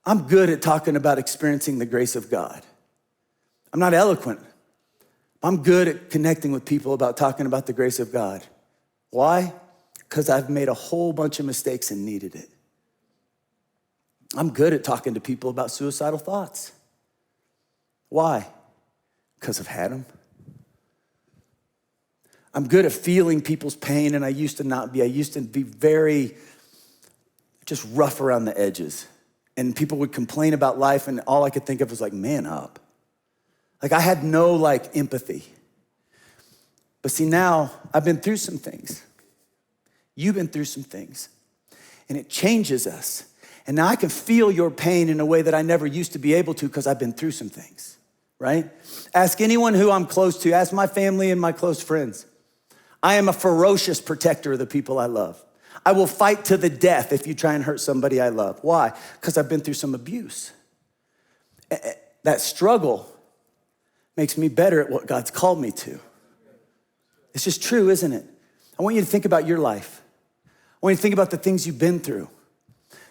I'm good at talking about experiencing the grace of God. I'm not eloquent. I'm good at connecting with people about talking about the grace of God. Why? Because I've made a whole bunch of mistakes and needed it. I'm good at talking to people about suicidal thoughts. Why? Because I've had them. I'm good at feeling people's pain, and I used to not be. I used to be very just rough around the edges. And people would complain about life, and all I could think of was like, man up. Like I had no empathy. But see, now I've been through some things. You've been through some things. And it changes us. And now I can feel your pain in a way that I never used to be able to because I've been through some things, right? Ask anyone who I'm close to. Ask my family and my close friends. I am a ferocious protector of the people I love. I will fight to the death if you try and hurt somebody I love. Why? Because I've been through some abuse. That struggle makes me better at what God's called me to. It's just true, isn't it? I want you to think about your life. I want you to think about the things you've been through.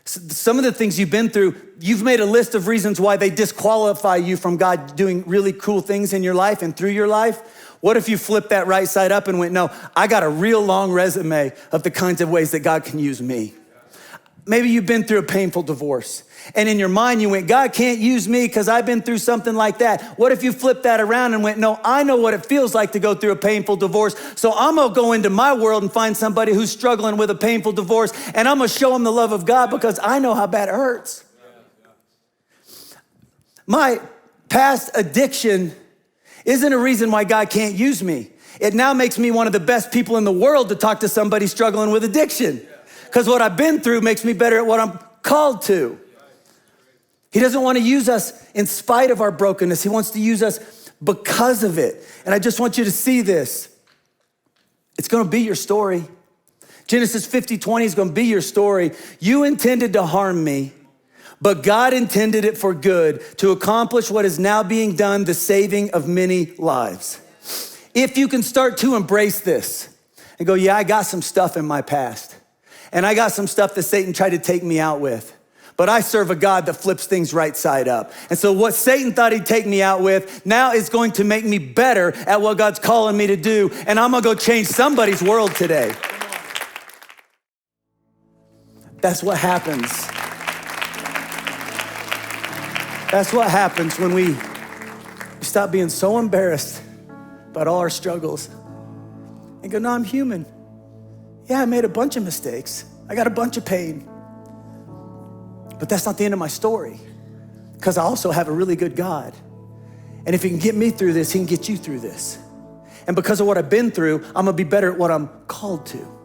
Some of the things you've been through, you've made a list of reasons why they disqualify you from God doing really cool things in your life and through your life. What if you flipped that right side up and went, no, I got a real long resume of the kinds of ways that God can use me. Maybe you've been through a painful divorce. And in your mind, you went, God can't use me because I've been through something like that. What if you flipped that around and went, no, I know what it feels like to go through a painful divorce. So I'm going to go into my world and find somebody who's struggling with a painful divorce. And I'm going to show them the love of God because I know how bad it hurts. My past addiction isn't a reason why God can't use me. It now makes me one of the best people in the world to talk to somebody struggling with addiction. Because what I've been through makes me better at what I'm called to. He doesn't want to use us in spite of our brokenness. He wants to use us because of it. And I just want you to see this. It's going to be your story. Genesis 50:20 is going to be your story. You intended to harm me, but God intended it for good to accomplish what is now being done, the saving of many lives. If you can start to embrace this and go, yeah, I got some stuff in my past. And I got some stuff that Satan tried to take me out with. But I serve a God that flips things right side up. And so what Satan thought he'd take me out with now is going to make me better at what God's calling me to do. And I'm gonna go change somebody's world today. That's what happens. That's what happens when we stop being so embarrassed about all our struggles and go, no, I'm human. Yeah, I made a bunch of mistakes. I got a bunch of pain. But that's not the end of my story, because I also have a really good God. And if he can get me through this, he can get you through this. And because of what I've been through, I'm gonna be better at what I'm called to.